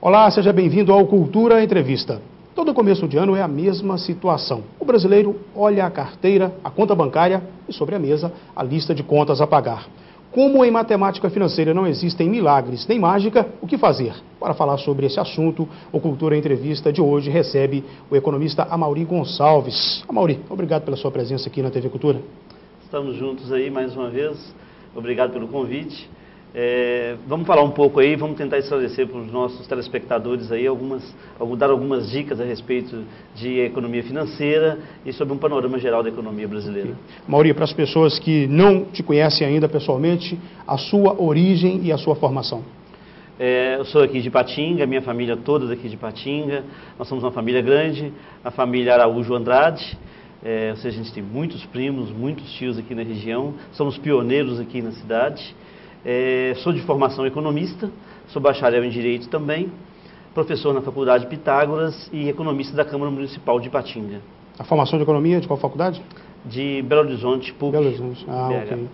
Olá, seja bem-vindo ao Cultura Entrevista. Todo começo de ano é a mesma situação. O brasileiro olha a carteira, a conta bancária e, sobre a mesa, a lista de contas a pagar. Como em matemática financeira não existem milagres nem mágica, o que fazer? Para falar sobre esse assunto, o Cultura Entrevista de hoje recebe o economista Amaury Gonçalves. Amaury, obrigado pela sua presença aqui na TV Cultura. Estamos juntos aí mais uma vez. Obrigado pelo convite. Vamos falar um pouco aí, vamos tentar esclarecer para os nossos telespectadores aí dar algumas dicas a respeito de economia financeira e sobre um panorama geral da economia brasileira. Okay. Amaury, para as pessoas que não te conhecem ainda pessoalmente, a sua origem e a sua formação. Eu sou aqui de Ipatinga, minha família toda daqui de Ipatinga. Nós somos uma família grande, a família Araújo Andrade. Ou seja, a gente tem muitos primos, muitos tios aqui na região. Somos pioneiros aqui na cidade. Sou de formação economista, sou bacharel em Direito também, professor na Faculdade Pitágoras e economista da Câmara Municipal de Ipatinga. A formação de economia de qual faculdade? De Belo Horizonte, PUC. Belo Horizonte, ok.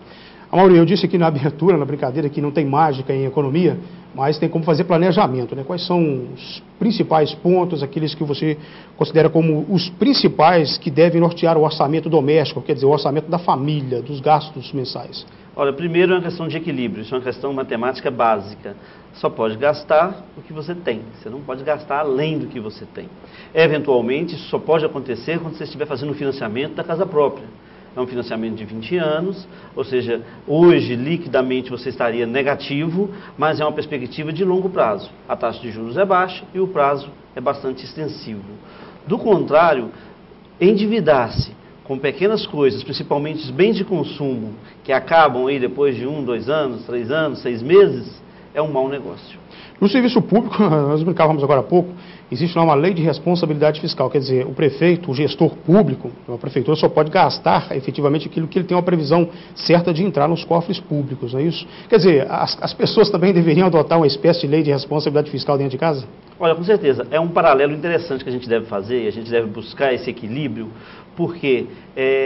Amaury, eu disse aqui na abertura, na brincadeira, que não tem mágica em economia, mas tem como fazer planejamento, né? Quais são os principais pontos, aqueles que você considera como os principais que devem nortear o orçamento doméstico, quer dizer, o orçamento da família, dos gastos mensais? Olha, primeiro é uma questão de equilíbrio, isso é uma questão matemática básica. Só pode gastar o que você tem, você não pode gastar além do que você tem. Eventualmente, isso só pode acontecer quando você estiver fazendo o financiamento da casa própria. É um financiamento de 20 anos, ou seja, hoje, liquidamente, você estaria negativo, mas é uma perspectiva de longo prazo. A taxa de juros é baixa e o prazo é bastante extensivo. Do contrário, endividar-se com pequenas coisas, principalmente os bens de consumo, que acabam aí depois de 1, 2 anos, 3 anos, 6 meses, é um mau negócio. No serviço público, nós brincávamos agora há pouco, existe lá uma lei de responsabilidade fiscal, quer dizer, o prefeito, o gestor público, a prefeitura só pode gastar efetivamente aquilo que ele tem uma previsão certa de entrar nos cofres públicos, não é isso? Quer dizer, as pessoas também deveriam adotar uma espécie de lei de responsabilidade fiscal dentro de casa? Olha, com certeza, é um paralelo interessante que a gente deve fazer, a gente deve buscar esse equilíbrio, porque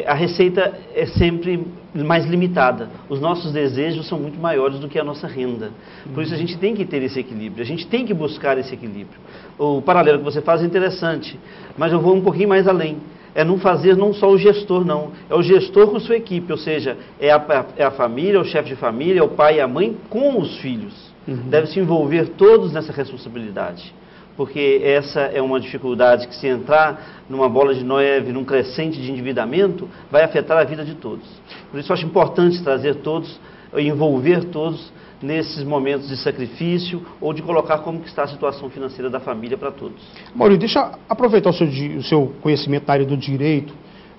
a receita é sempre mais limitada, os nossos desejos são muito maiores do que a nossa renda, por isso a gente tem que ter esse equilíbrio, a gente tem que buscar esse equilíbrio. O paralelo que você faz é interessante, mas eu vou um pouquinho mais além. É não fazer não só o gestor, não. É o gestor com sua equipe, ou seja, é a família, o chefe de família, é o pai e a mãe com os filhos. Deve se envolver todos nessa responsabilidade. Porque essa é uma dificuldade que, se entrar numa bola de neve, num crescente de endividamento, vai afetar a vida de todos. Por isso eu acho importante trazer todos, envolver todos nesses momentos de sacrifício ou de colocar como que está a situação financeira da família para todos. Maurício, deixa eu aproveitar o seu conhecimento na área do direito,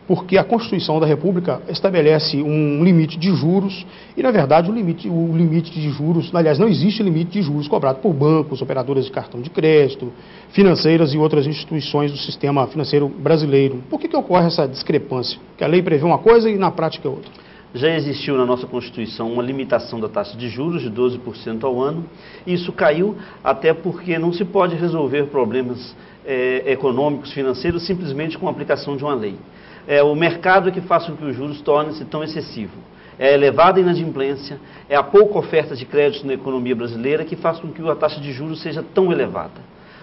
porque a Constituição da República estabelece um limite de juros e, na verdade, o limite de juros, aliás, não existe limite de juros cobrado por bancos, operadoras de cartão de crédito, financeiras e outras instituições do sistema financeiro brasileiro. Por que ocorre essa discrepância? Que a lei prevê uma coisa e na prática é outra. Já existiu na nossa Constituição uma limitação da taxa de juros de 12% ao ano, e isso caiu até porque não se pode resolver problemas econômicos, financeiros, simplesmente com a aplicação de uma lei. O mercado é que faz com que os juros tornem-se tão excessivo. É a elevada inadimplência, é a pouca oferta de crédito na economia brasileira que faz com que a taxa de juros seja tão elevada.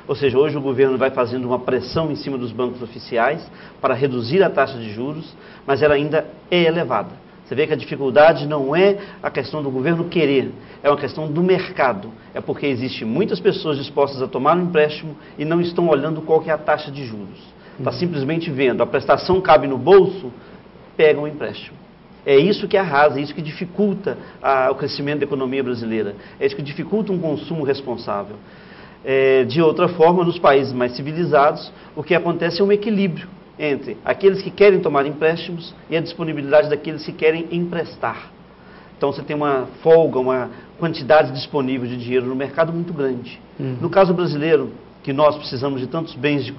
Ou seja, hoje o governo vai fazendo uma pressão em cima dos bancos oficiais para reduzir a taxa de juros, mas ela ainda é elevada. Você vê que a dificuldade não é a questão do governo querer, é uma questão do mercado. É porque existem muitas pessoas dispostas a tomar um empréstimo e não estão olhando qual que é a taxa de juros. Está simplesmente vendo, a prestação cabe no bolso, pegam um empréstimo. É isso que arrasa, é isso que dificulta o crescimento da economia brasileira, é isso que dificulta um consumo responsável. De outra forma, nos países mais civilizados, o que acontece é um equilíbrio entre aqueles que querem tomar empréstimos e a disponibilidade daqueles que querem emprestar. Então você tem uma folga, uma quantidade disponível de dinheiro no mercado muito grande. No caso brasileiro, que nós precisamos de tantos bens de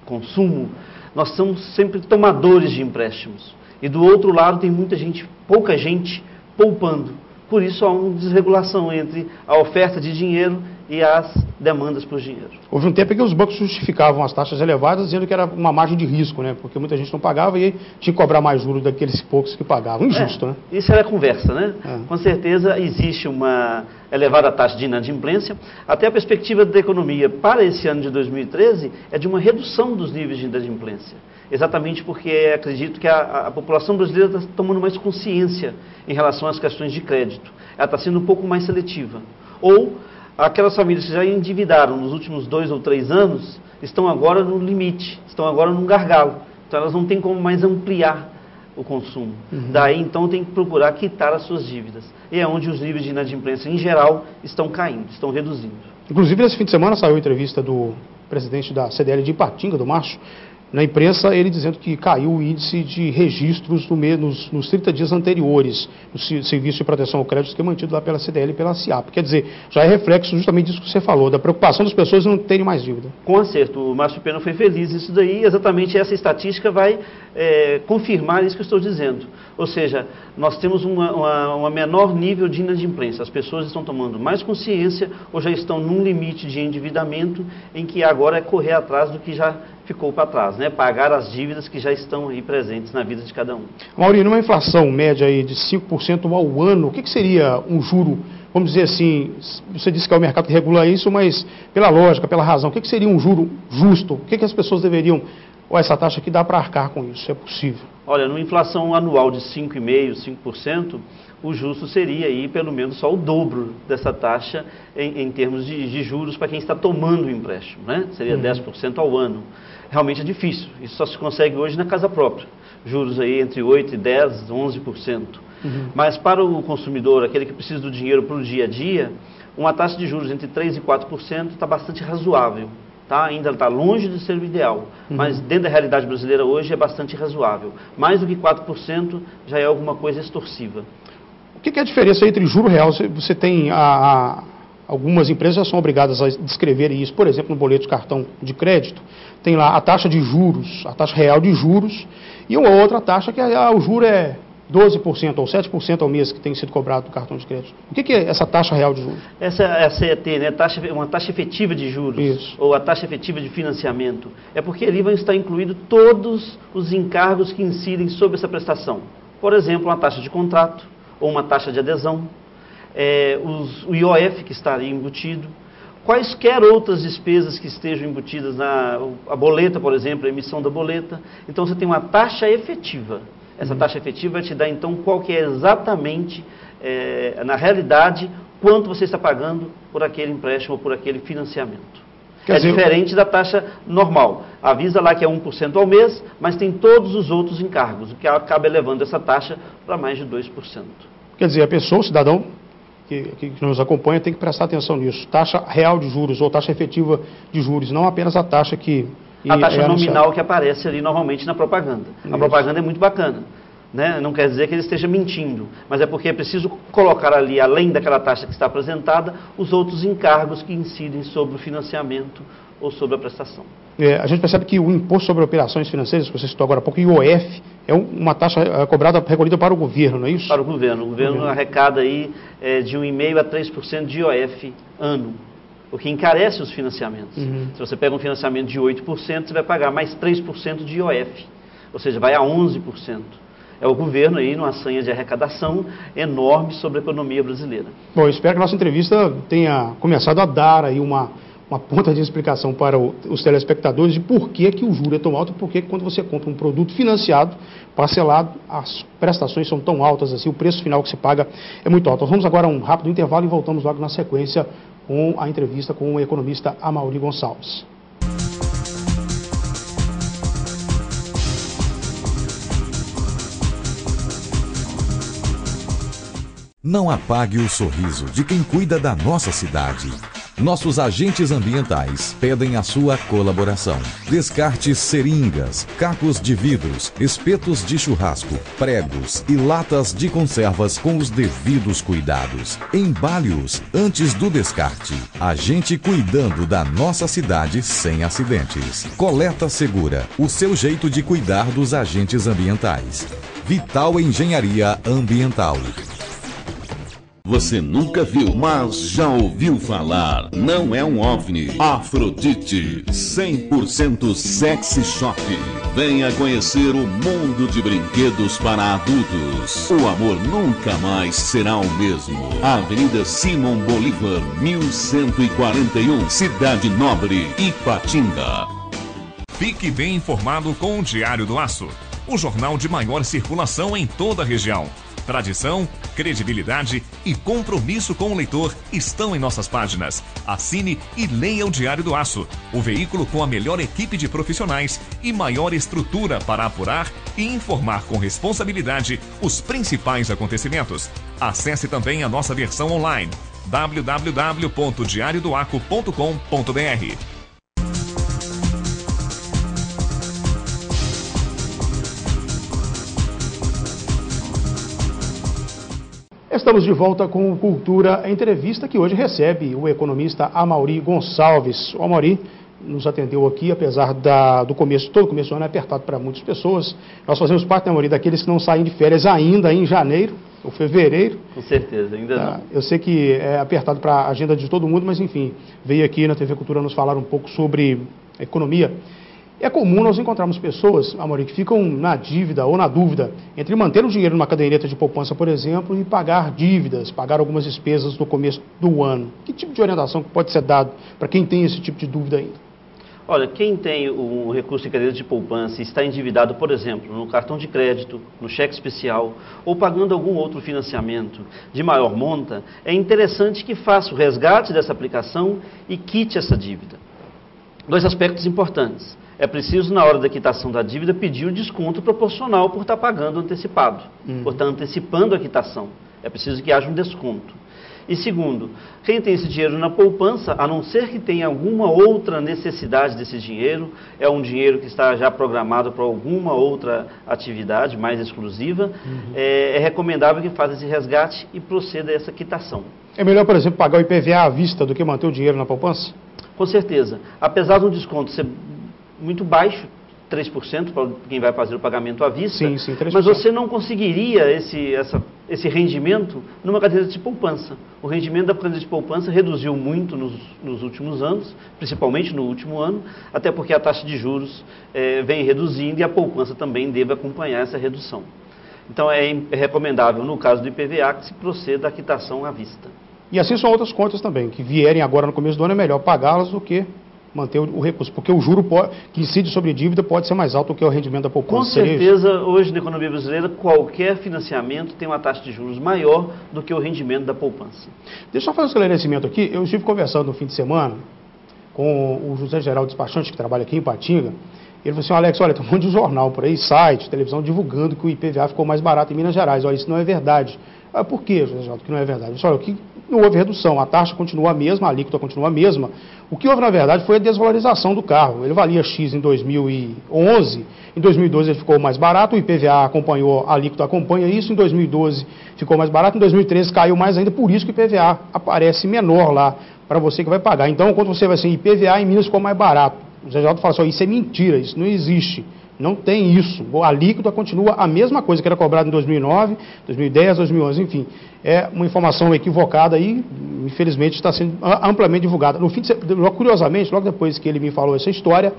consumo, nós somos sempre tomadores de empréstimos. E do outro lado tem muita gente, pouca gente, poupando. Por isso há uma desregulação entre a oferta de dinheiro e as demandas por dinheiro. Houve um tempo em que os bancos justificavam as taxas elevadas, dizendo que era uma margem de risco, né? Porque muita gente não pagava e aí tinha que cobrar mais juros daqueles poucos que pagavam. Injusto, né? Isso era conversa, né? Com certeza existe uma elevada taxa de inadimplência. Até a perspectiva da economia para esse ano de 2013 é de uma redução dos níveis de inadimplência. Exatamente porque acredito que a população brasileira está tomando mais consciência em relação às questões de crédito. Ela está sendo um pouco mais seletiva. Ou aquelas famílias que já endividaram nos últimos 2 ou 3 anos estão agora no limite, estão agora num gargalo. Então elas não têm como mais ampliar o consumo. Daí então tem que procurar quitar as suas dívidas. E é onde os níveis de inadimplência em geral estão caindo, estão reduzindo. Inclusive nesse fim de semana saiu a entrevista do presidente da CDL de Ipatinga, do Márcio, na imprensa, ele dizendo que caiu o índice de registros nos 30 dias anteriores no Serviço de Proteção ao Crédito, que é mantido lá pela CDL e pela SIAP. Quer dizer, já é reflexo justamente disso que você falou, da preocupação das pessoas em não terem mais dívida. Com acerto. O Márcio Pena foi feliz nisso daí, exatamente essa estatística vai confirmar isso que eu estou dizendo. Ou seja, nós temos uma menor nível de inadimplência. As pessoas estão tomando mais consciência ou já estão num limite de endividamento em que agora é correr atrás do que já ficou para trás, né? Pagar as dívidas que já estão aí presentes na vida de cada um. Mauri, numa inflação média aí de 5% ao ano, o que seria um juro, vamos dizer assim, você disse que é o mercado que regula isso, mas pela lógica, pela razão, o que seria um juro justo? O que as pessoas deveriam, ou essa taxa aqui dá para arcar com isso, é possível? Olha, numa inflação anual de 5,5%, 5%, o justo seria aí pelo menos só o dobro dessa taxa em termos de juros para quem está tomando o empréstimo, né? Seria 10% ao ano. Realmente é difícil, isso só se consegue hoje na casa própria. Juros aí entre 8% e 10%, 11%. Mas para o consumidor, aquele que precisa do dinheiro para o dia a dia, uma taxa de juros entre 3% e 4% está bastante razoável. Tá? Ainda está longe de ser o ideal, mas dentro da realidade brasileira hoje é bastante razoável. Mais do que 4% já é alguma coisa extorsiva. O que é a diferença entre juro real? Você tem algumas empresas já são obrigadas a descreverem isso, por exemplo, no boleto de cartão de crédito, tem lá a taxa de juros, a taxa real de juros, e uma outra taxa que o juro é 12% ou 7% ao mês que tem sido cobrado do cartão de crédito. O que é essa taxa real de juros? Essa é a CET, né? Uma taxa efetiva de juros. Isso. Ou a taxa efetiva de financiamento. É porque ali vão estar incluídos todos os encargos que incidem sobre essa prestação. Por exemplo, uma taxa de contrato ou uma taxa de adesão, o IOF que estaria embutido, quaisquer outras despesas que estejam embutidas a boleta, por exemplo, a emissão da boleta. Então você tem uma taxa efetiva. Essa taxa efetiva vai te dar, então, qual que é exatamente, na realidade, quanto você está pagando por aquele empréstimo ou por aquele financiamento. É diferente da taxa normal. Avisa lá que é 1% ao mês, mas tem todos os outros encargos, o que acaba elevando essa taxa para mais de 2%. Quer dizer, a pessoa, o cidadão que nos acompanha, tem que prestar atenção nisso. Taxa real de juros ou taxa efetiva de juros, não apenas a taxa que... A taxa nominal que aparece ali normalmente na propaganda. Isso. A propaganda é muito bacana, né? Não quer dizer que ele esteja mentindo, mas é porque é preciso colocar ali, além daquela taxa que está apresentada, os outros encargos que incidem sobre o financiamento ou sobre a prestação. A gente percebe que o Imposto sobre Operações Financeiras, que você citou agora há pouco, IOF, é uma taxa cobrada, recolhida para o governo, não é isso? Para o governo. O governo arrecada aí de 1,5% a 3% de IOF ano, o que encarece os financiamentos. Se você pega um financiamento de 8%, você vai pagar mais 3% de IOF, ou seja, vai a 11%. É o governo aí numa sanha de arrecadação enorme sobre a economia brasileira. Bom, eu espero que a nossa entrevista tenha começado a dar aí uma ponta de explicação para os telespectadores de por que o juro é tão alto e por que quando você compra um produto financiado, parcelado, as prestações são tão altas assim, o preço final que se paga é muito alto. Nós vamos agora a um rápido intervalo e voltamos logo na sequência com a entrevista com o economista Amaury Gonçalves. Não apague o sorriso de quem cuida da nossa cidade. Nossos agentes ambientais pedem a sua colaboração. Descarte seringas, cacos de vidros, espetos de churrasco, pregos e latas de conservas com os devidos cuidados. Embale-os antes do descarte. A gente cuidando da nossa cidade sem acidentes. Coleta Segura, o seu jeito de cuidar dos agentes ambientais. Vital Engenharia Ambiental. Você nunca viu, mas já ouviu falar. Não é um OVNI. Afrodite, 100% sexy shop. Venha conhecer o mundo de brinquedos para adultos. O amor nunca mais será o mesmo. Avenida Simão Bolívar, 1141, Cidade Nobre, Ipatinga. Fique bem informado com o Diário do Aço, o jornal de maior circulação em toda a região. Tradição, credibilidade e compromisso com o leitor estão em nossas páginas. Assine e leia o Diário do Aço, o veículo com a melhor equipe de profissionais e maior estrutura para apurar e informar com responsabilidade os principais acontecimentos. Acesse também a nossa versão online, www.diariodoaco.com.br. Estamos de volta com o Cultura Entrevista, que hoje recebe o economista Amaury Gonçalves. O Amaury nos atendeu aqui, apesar do começo, todo o começo do ano é apertado para muitas pessoas. Nós fazemos parte, Amaury, daqueles que não saem de férias ainda em janeiro ou fevereiro. Com certeza, ainda não. Eu sei que é apertado para a agenda de todo mundo, mas enfim, veio aqui na TV Cultura nos falar um pouco sobre economia. É comum nós encontrarmos pessoas, Amaury, que ficam na dívida ou na dúvida entre manter o dinheiro numa caderneta de poupança, por exemplo, e pagar dívidas, pagar algumas despesas no começo do ano. Que tipo de orientação pode ser dado para quem tem esse tipo de dúvida ainda? Olha, quem tem um recurso em caderneta de poupança e está endividado, por exemplo, no cartão de crédito, no cheque especial ou pagando algum outro financiamento de maior monta, é interessante que faça o resgate dessa aplicação e quite essa dívida. Dois aspectos importantes. É preciso, na hora da quitação da dívida, pedir o desconto proporcional por estar pagando antecipado, por estar antecipando a quitação. É preciso que haja um desconto. E segundo, quem tem esse dinheiro na poupança, a não ser que tenha alguma outra necessidade desse dinheiro, é um dinheiro que está já programado para alguma outra atividade mais exclusiva, é recomendável que faça esse resgate e proceda a essa quitação. É melhor, por exemplo, pagar o IPVA à vista do que manter o dinheiro na poupança? Com certeza. Apesar do desconto ser muito baixo, 3% para quem vai fazer o pagamento à vista, sim, 3%. Mas você não conseguiria esse rendimento numa caderneta de poupança. O rendimento da caderneta de poupança reduziu muito nos últimos anos, principalmente no último ano, até porque a taxa de juros vem reduzindo e a poupança também deve acompanhar essa redução. Então é recomendável, no caso do IPVA, que se proceda à quitação à vista. E assim são outras contas também, que vierem agora no começo do ano, é melhor pagá-las do que manter o recurso, porque o juro que incide sobre dívida pode ser mais alto do que o rendimento da poupança. Com certeza, hoje na economia brasileira, qualquer financiamento tem uma taxa de juros maior do que o rendimento da poupança. Deixa eu fazer um esclarecimento aqui. Eu estive conversando no fim de semana com o José Geraldo Despachante, que trabalha aqui em Ipatinga. Ele falou assim: Alex, olha, tem um monte de jornal por aí, site, televisão, divulgando que o IPVA ficou mais barato em Minas Gerais. Olha, isso não é verdade. Por que, José Geraldo, que não é verdade? Olha, que não houve redução, a taxa continua a mesma, a alíquota continua a mesma. O que houve, na verdade, foi a desvalorização do carro. Ele valia X em 2011, em 2012 ele ficou mais barato, o IPVA acompanhou, a alíquota acompanha isso, em 2012 ficou mais barato, em 2013 caiu mais ainda, por isso que o IPVA aparece menor lá para você que vai pagar. Então, quando você vai assim, IPVA em Minas ficou mais barato, o José Geraldo fala assim: isso é mentira, isso não existe. Não tem isso. A alíquota continua a mesma coisa que era cobrada em 2009, 2010, 2011, enfim. É uma informação equivocada e, infelizmente, está sendo amplamente divulgada. Curiosamente, logo depois que ele me falou essa história,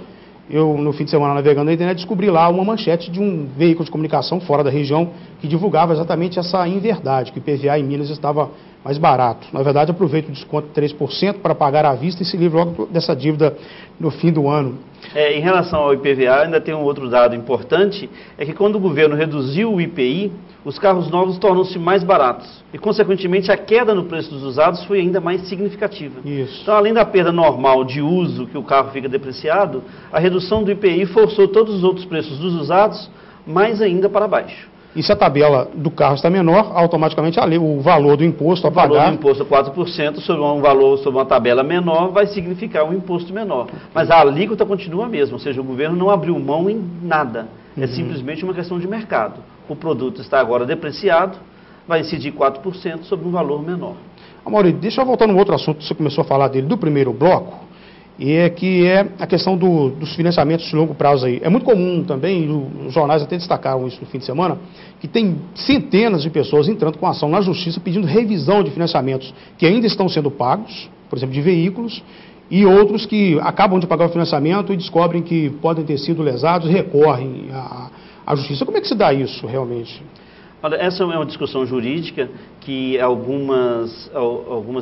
eu, no fim de semana, navegando na internet, descobri lá uma manchete de um veículo de comunicação fora da região que divulgava exatamente essa inverdade, que o IPVA em Minas estava mais barato. Na verdade, aproveita o desconto de 3% para pagar à vista e se livra logo dessa dívida no fim do ano. Em relação ao IPVA, ainda tem um outro dado importante, é que quando o governo reduziu o IPI, os carros novos tornam-se mais baratos e, consequentemente, a queda no preço dos usados foi ainda mais significativa. Isso. Então, além da perda normal de uso, que o carro fica depreciado, a redução do IPI forçou todos os outros preços dos usados mais ainda para baixo. E se a tabela do carro está menor, automaticamente o valor do imposto a pagar... O valor do imposto 4% sobre um valor, sobre uma tabela menor, vai significar um imposto menor. Mas a alíquota continua a mesma, ou seja, o governo não abriu mão em nada. É simplesmente uma questão de mercado. O produto está agora depreciado, vai incidir 4% sobre um valor menor. Amaury, deixa eu voltar num outro assunto que você começou a falar dele, do primeiro bloco. que é a questão dos financiamentos de longo prazo aí. É muito comum também, os jornais até destacaram isso no fim de semana, que tem centenas de pessoas entrando com ação na justiça pedindo revisão de financiamentos que ainda estão sendo pagos, por exemplo, de veículos, e outros que acabam de pagar o financiamento e descobrem que podem ter sido lesados e recorrem à justiça. Como é que se dá isso realmente? Olha, essa é uma discussão jurídica que algumas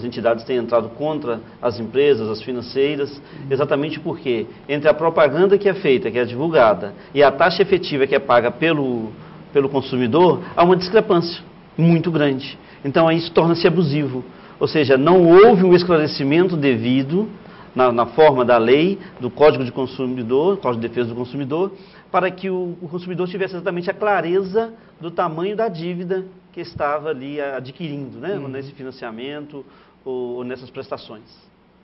entidades têm entrado contra as empresas, as financeiras, exatamente porque entre a propaganda que é feita, que é divulgada, e a taxa efetiva que é paga pelo consumidor, há uma discrepância muito grande. Então, aí isso torna-se abusivo. Ou seja, não houve um esclarecimento devido na forma da lei, do Código de Consumidor, Código de Defesa do Consumidor, para que o consumidor tivesse exatamente a clareza do tamanho da dívida que estava ali adquirindo, né, nesse financiamento ou nessas prestações.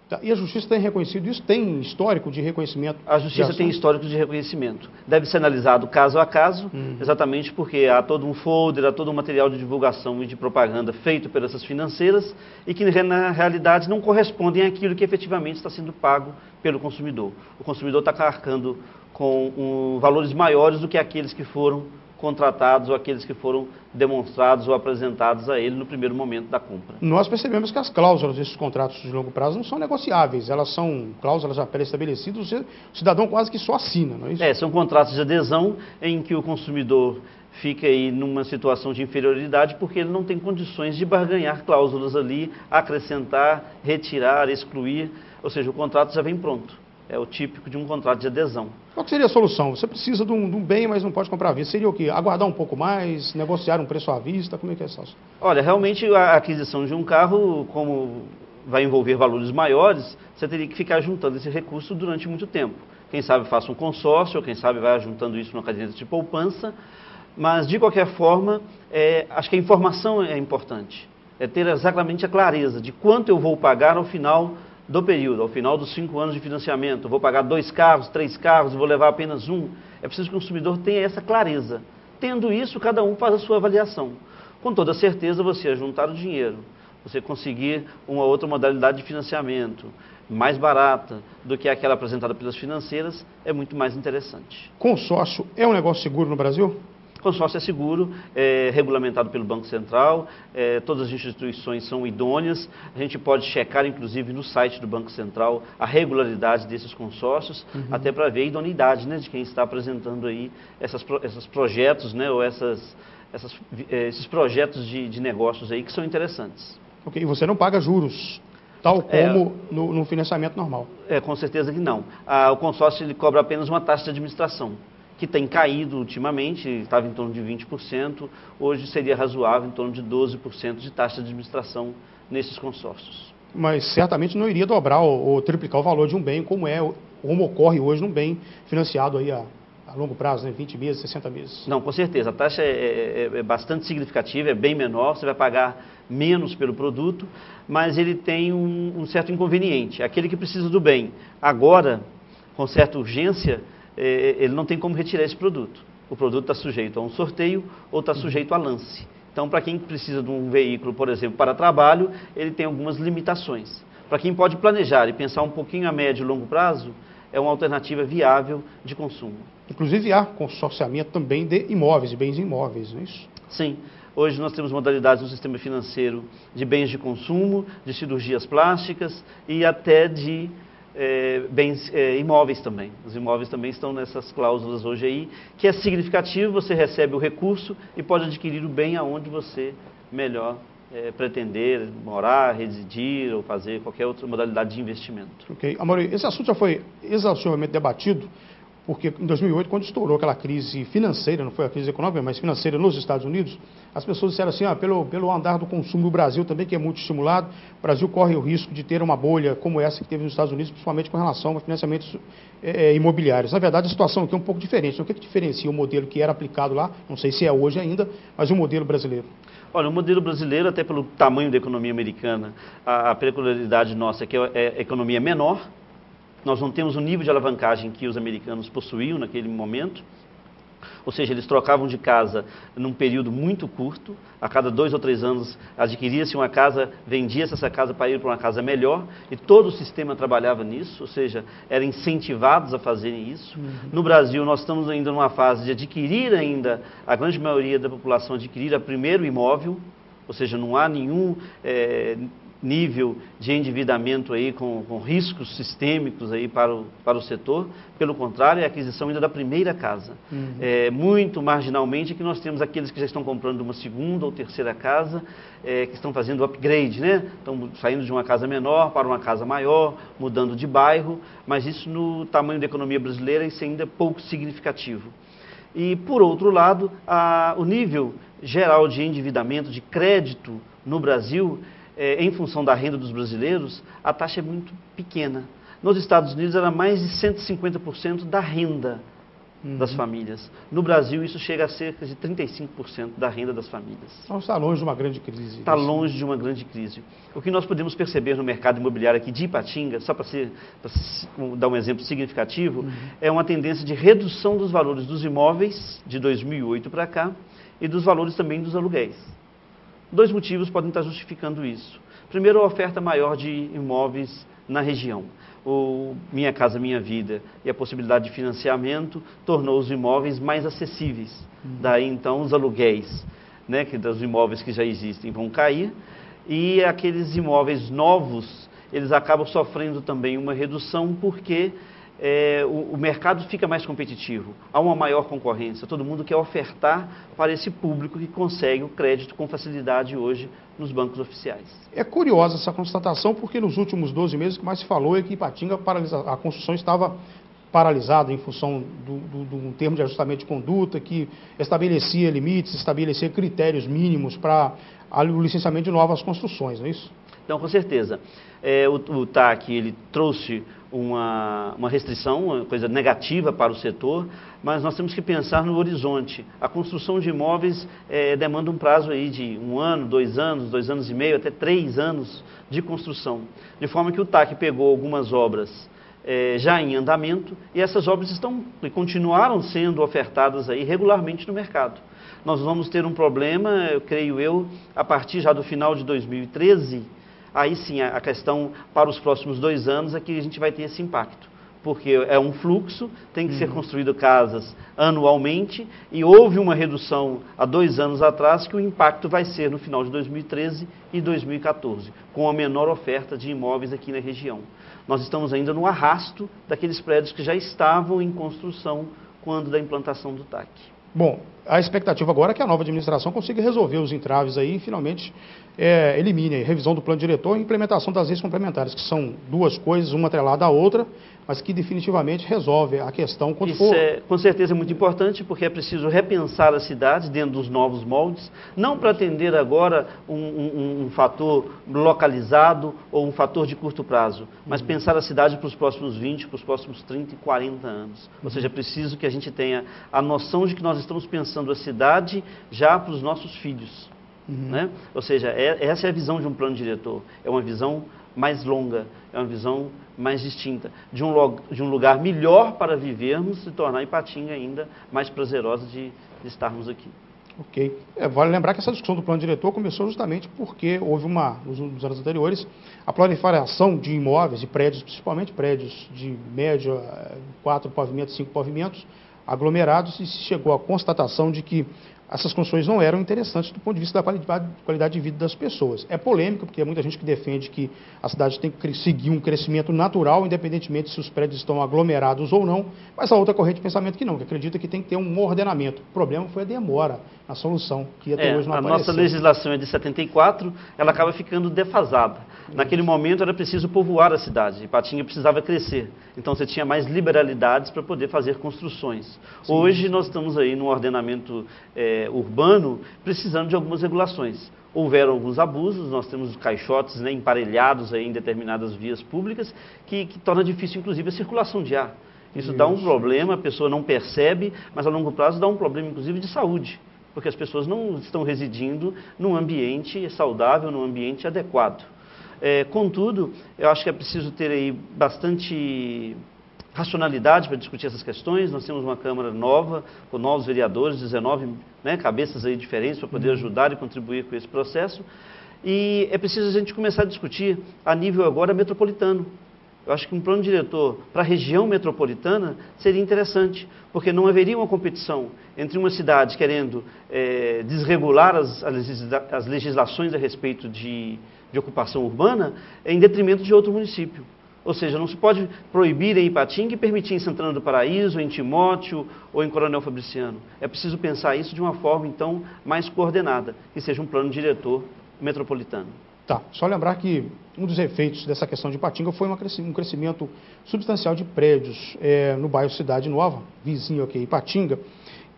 Tá. E a Justiça tem reconhecido isso? Tem histórico de reconhecimento? A Justiça tem histórico de reconhecimento. Deve ser analisado caso a caso, exatamente porque há todo um folder, há todo um material de divulgação e de propaganda feito por essas financeiras e que, na realidade, não correspondem àquilo que efetivamente está sendo pago pelo consumidor. O consumidor está arcando com valores maiores do que aqueles que foram contratados ou aqueles que foram demonstrados ou apresentados a ele no primeiro momento da compra. Nós percebemos que as cláusulas desses contratos de longo prazo não são negociáveis, elas são cláusulas já pré-estabelecidas, o cidadão quase que só assina, não é isso? São contratos de adesão em que o consumidor fica aí numa situação de inferioridade porque ele não tem condições de barganhar cláusulas ali, acrescentar, retirar, excluir, ou seja, o contrato já vem pronto. É o típico de um contrato de adesão. Qual seria a solução? Você precisa de um bem, mas não pode comprar à vista. Seria o quê? Aguardar um pouco mais, negociar um preço à vista? Como é que é isso? Olha, realmente a aquisição de um carro, como vai envolver valores maiores, você teria que ficar juntando esse recurso durante muito tempo. Quem sabe faça um consórcio, ou quem sabe vai juntando isso numa caderneta de poupança. Mas, de qualquer forma, acho que a informação é importante. É ter exatamente a clareza de quanto eu vou pagar ao final do período, ao final dos 5 anos de financiamento. Vou pagar 2 carros, 3 carros, vou levar apenas um. É preciso que o consumidor tenha essa clareza. Tendo isso, cada um faz a sua avaliação. Com toda certeza, você juntar o dinheiro, você conseguir uma outra modalidade de financiamento mais barata do que aquela apresentada pelas financeiras, é muito mais interessante. Consórcio é um negócio seguro no Brasil? Consórcio é seguro, é regulamentado pelo Banco Central, todas as instituições são idôneas, a gente pode checar, inclusive, no site do Banco Central a regularidade desses consórcios, até para ver a idoneidade, né, de quem está apresentando aí esses projetos, né, ou esses projetos de negócios aí que são interessantes. Ok, e você não paga juros, tal como no financiamento normal? Com certeza que não. O consórcio ele cobra apenas uma taxa de administração, que tem caído ultimamente, estava em torno de 20%, hoje seria razoável em torno de 12% de taxa de administração nesses consórcios. Mas certamente não iria dobrar ou triplicar o valor de um bem, como ocorre hoje num bem financiado aí a longo prazo, né? 20 meses, 60 meses. Não, com certeza, a taxa é bastante significativa, é bem menor, você vai pagar menos pelo produto, mas ele tem um certo inconveniente. Aquele que precisa do bem agora, com certa urgência, ele não tem como retirar esse produto. O produto está sujeito a um sorteio ou está sujeito a lance. Então, para quem precisa de um veículo, por exemplo, para trabalho, ele tem algumas limitações. Para quem pode planejar e pensar um pouquinho a médio e longo prazo, é uma alternativa viável de consumo. Inclusive há consorciamento também de imóveis, de bens imóveis, não é isso? Sim. Hoje nós temos modalidades no sistema financeiro de bens de consumo, de cirurgias plásticas e até de bens imóveis também. Os imóveis também estão nessas cláusulas hoje aí, que é significativo, você recebe o recurso e pode adquirir o bem aonde você melhor pretender morar, residir ou fazer qualquer outra modalidade de investimento. Ok. Amaury, esse assunto já foi exaustivamente debatido, porque em 2008, quando estourou aquela crise financeira, não foi a crise econômica, mas financeira nos Estados Unidos, as pessoas disseram assim, pelo andar do consumo no Brasil também, que é muito estimulado, o Brasil corre o risco de ter uma bolha como essa que teve nos Estados Unidos, principalmente com relação a financiamentos imobiliários. Na verdade, a situação aqui é um pouco diferente. O que diferencia o modelo que era aplicado lá, não sei se é hoje ainda, mas o modelo brasileiro? Olha, o modelo brasileiro, até pelo tamanho da economia americana, a peculiaridade nossa é que a economia é menor. Nós não temos o nível de alavancagem que os americanos possuíam naquele momento. Ou seja, eles trocavam de casa num período muito curto, a cada 2 ou 3 anos adquiria-se uma casa, vendia-se essa casa para ir para uma casa melhor, e todo o sistema trabalhava nisso, ou seja, eram incentivados a fazerem isso. No Brasil, nós estamos ainda numa fase de adquirir ainda, a grande maioria da população adquirir o primeiro imóvel, ou seja, não há nenhum nível de endividamento aí com riscos sistêmicos aí para o setor. Pelo contrário, é a aquisição ainda da primeira casa. Muito marginalmente que nós temos aqueles que já estão comprando uma segunda ou terceira casa, que estão fazendo upgrade, né? Estão saindo de uma casa menor para uma casa maior, mudando de bairro, mas isso no tamanho da economia brasileira isso ainda é pouco significativo. E, por outro lado, o nível geral de endividamento, de crédito no Brasil, em função da renda dos brasileiros, a taxa é muito pequena. Nos Estados Unidos era mais de 150% da renda das famílias. No Brasil isso chega a cerca de 35% da renda das famílias. Então está longe de uma grande crise. Está longe de uma grande crise. O que nós podemos perceber no mercado imobiliário aqui de Ipatinga, só para dar um exemplo significativo, é uma tendência de redução dos valores dos imóveis de 2008 para cá e dos valores também dos aluguéis. 2 motivos podem estar justificando isso. Primeiro, a oferta maior de imóveis na região. O Minha Casa Minha Vida e a possibilidade de financiamento tornou os imóveis mais acessíveis. Daí, então, os aluguéis, né, dos imóveis que já existem vão cair e aqueles imóveis novos, eles acabam sofrendo também uma redução porque o mercado fica mais competitivo, há uma maior concorrência, todo mundo quer ofertar para esse público que consegue o crédito com facilidade hoje nos bancos oficiais. É curiosa essa constatação porque nos últimos 12 meses o que mais se falou é que Ipatinga a construção estava paralisada em função do termo de ajustamento de conduta que estabelecia limites, estabelecia critérios mínimos para o licenciamento de novas construções, não é isso? Então, com certeza. O TAC ele trouxe uma restrição, uma coisa negativa para o setor, mas nós temos que pensar no horizonte. A construção de imóveis demanda um prazo aí de 1 ano, 2 anos, 2 anos e meio, até 3 anos de construção. De forma que o TAC pegou algumas obras já em andamento e essas obras estão e continuaram sendo ofertadas aí regularmente no mercado. Nós vamos ter um problema, creio eu, a partir já do final de 2013, aí sim a questão para os próximos 2 anos é que a gente vai ter esse impacto. Porque é um fluxo, tem que ser construído casas anualmente e houve uma redução há 2 anos atrás que o impacto vai ser no final de 2013 e 2014, com a menor oferta de imóveis aqui na região. Nós estamos ainda no arrasto daqueles prédios que já estavam em construção quando da implantação do TAC. Bom, a expectativa agora é que a nova administração consiga resolver os entraves aí e finalmente elimine a revisão do plano diretor e implementação das leis complementares, que são 2 coisas, uma atrelada à outra, mas que definitivamente resolve a questão quando Isso com certeza é muito importante, porque é preciso repensar a cidade dentro dos novos moldes, não para atender agora um fator localizado ou um fator de curto prazo, mas pensar a cidade para os próximos 20, para os próximos 30 e 40 anos. Ou seja, é preciso que a gente tenha a noção de que nós estamos pensando a cidade já para os nossos filhos. Né? Ou seja, essa é a visão de um plano diretor, é uma visão mais longa, é uma visão mais distinta, de um lugar melhor para vivermos, se tornar Ipatinga ainda mais prazerosa de estarmos aqui. Ok. Vale lembrar que essa discussão do plano diretor começou justamente porque houve nos anos anteriores, a proliferação de imóveis, de prédios, principalmente prédios de média, 4 pavimentos, 5 pavimentos, aglomerados, e se chegou à constatação de que essas construções não eram interessantes do ponto de vista da qualidade de vida das pessoas. É polêmico, porque há muita gente que defende que a cidade tem que seguir um crescimento natural, independentemente se os prédios estão aglomerados ou não, mas a outra corrente de pensamento que não, que acredita que tem que ter um ordenamento. O problema foi a demora na solução, que até hoje não apareceu. A nossa legislação é de 74, ela acaba ficando defasada. Naquele momento era preciso povoar a cidade, Ipatinga precisava crescer, então você tinha mais liberalidades para poder fazer construções. Sim. Hoje nós estamos aí no ordenamento urbano precisando de algumas regulações. Houveram alguns abusos, nós temos caixotes, né, emparelhados aí em determinadas vias públicas que torna difícil inclusive a circulação de ar. Isso dá um problema, a pessoa não percebe, mas a longo prazo dá um problema inclusive de saúde, porque as pessoas não estão residindo num ambiente saudável, num ambiente adequado. Contudo, eu acho que é preciso ter aí bastante racionalidade para discutir essas questões. Nós temos uma Câmara nova, com novos vereadores, 19 cabeças aí diferentes para poder ajudar e contribuir com esse processo. E é preciso a gente começar a discutir a nível agora metropolitano. Eu acho que um plano diretor para a região metropolitana seria interessante, porque não haveria uma competição entre uma cidade querendo desregular as legislações a respeito de ocupação urbana em detrimento de outro município. Ou seja, não se pode proibir em Ipatinga e permitir em Santana do Paraíso, em Timóteo ou em Coronel Fabriciano. É preciso pensar isso de uma forma, então, mais coordenada, que seja um plano diretor metropolitano. Tá, só lembrar que um dos efeitos dessa questão de Ipatinga foi um crescimento substancial de prédios no bairro Cidade Nova, vizinho aqui, Ipatinga.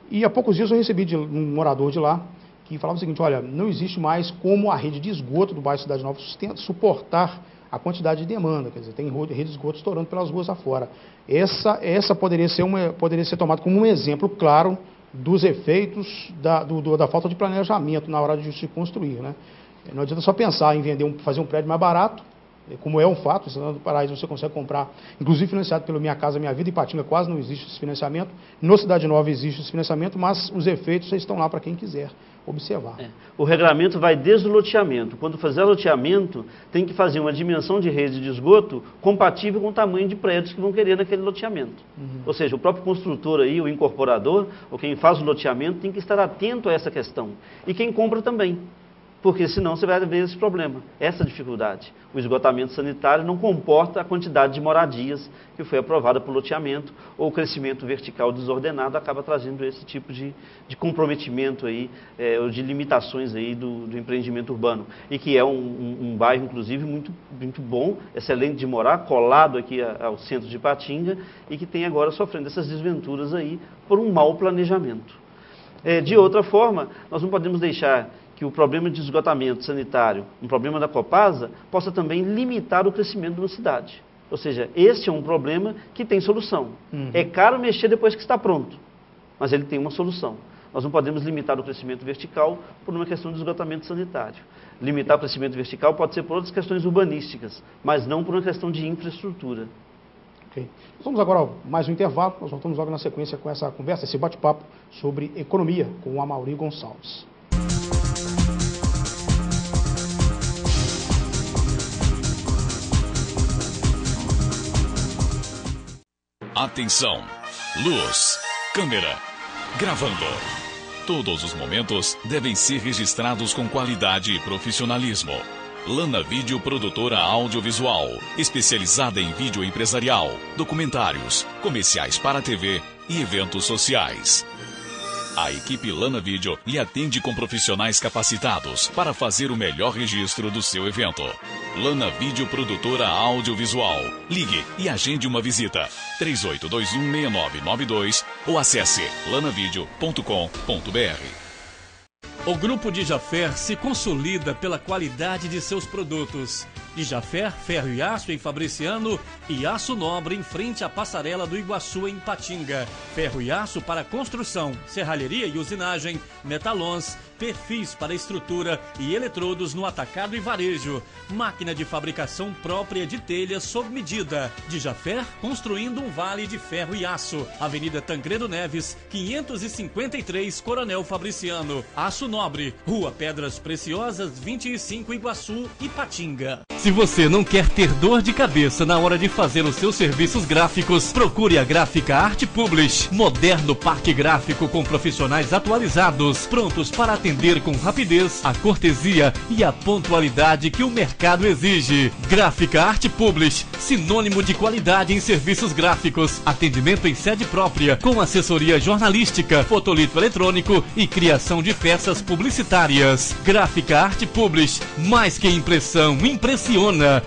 E há poucos dias eu recebi de um morador de lá que falava o seguinte: olha, não existe mais como a rede de esgoto do bairro Cidade Nova suportar a quantidade de demanda, quer dizer, tem rede de esgoto estourando pelas ruas afora. Essa poderia ser tomada como um exemplo claro dos efeitos da falta de planejamento na hora de se construir, né? Não adianta só pensar em fazer um prédio mais barato, como é um fato. Em Santana do Paraíso você consegue comprar, inclusive financiado pelo Minha Casa Minha Vida. Em Ipatinga quase não existe esse financiamento. No Cidade Nova existe esse financiamento, mas os efeitos estão lá para quem quiser observar. O regramento vai desde o loteamento. Quando fazer loteamento, tem que fazer uma dimensão de rede de esgoto compatível com o tamanho de prédios que vão querer naquele loteamento. Ou seja, o próprio construtor aí, o incorporador, ou quem faz o loteamento, tem que estar atento a essa questão. E quem compra também. Porque senão você vai ver esse problema, essa dificuldade. O esgotamento sanitário não comporta a quantidade de moradias que foi aprovada por loteamento, ou o crescimento vertical desordenado acaba trazendo esse tipo de comprometimento aí, ou de limitações aí do empreendimento urbano. E que é um bairro, inclusive, muito, muito bom, excelente de morar, colado aqui ao centro de Ipatinga, e que tem agora sofrendo essas desventuras aí por um mau planejamento. De outra forma, nós não podemos deixar que o problema de esgotamento sanitário, um problema da Copasa, possa também limitar o crescimento de uma cidade. Ou seja, este é um problema que tem solução. É caro mexer depois que está pronto, mas ele tem uma solução. Nós não podemos limitar o crescimento vertical por uma questão de esgotamento sanitário. Limitar o crescimento vertical pode ser por outras questões urbanísticas, mas não por uma questão de infraestrutura. Okay. Nós vamos agora a mais um intervalo, nós voltamos logo na sequência com essa conversa, esse bate-papo sobre economia com o Amaury Gonçalves. Atenção, luz, câmera, gravando. Todos os momentos devem ser registrados com qualidade e profissionalismo. Lana Vídeo Produtora Audiovisual, especializada em vídeo empresarial, documentários, comerciais para TV e eventos sociais. A equipe Lana Vídeo lhe atende com profissionais capacitados para fazer o melhor registro do seu evento. Lana Vídeo Produtora Audiovisual. Ligue e agende uma visita. 38216992 ou acesse lanavideo.com.br. O Grupo Dijaffer se consolida pela qualidade de seus produtos. Dijaffer, ferro e aço em Fabriciano e aço nobre em frente à passarela do Iguaçu em Ipatinga. Ferro e aço para construção, serralheria e usinagem, metalons, perfis para estrutura e eletrodos no atacado e varejo. Máquina de fabricação própria de telhas sob medida. Dijaffer, construindo um vale de ferro e aço. Avenida Tancredo Neves, 553, Coronel Fabriciano. Aço Nobre, Rua Pedras Preciosas, 25, Iguaçu, Ipatinga. Se você não quer ter dor de cabeça na hora de fazer os seus serviços gráficos, procure a Gráfica Arte Publish. Moderno parque gráfico com profissionais atualizados, prontos para atender com rapidez, a cortesia e a pontualidade que o mercado exige. Gráfica Arte Publish, sinônimo de qualidade em serviços gráficos. Atendimento em sede própria, com assessoria jornalística, fotolito eletrônico e criação de peças publicitárias. Gráfica Arte Publish, mais que impressão, impressiona.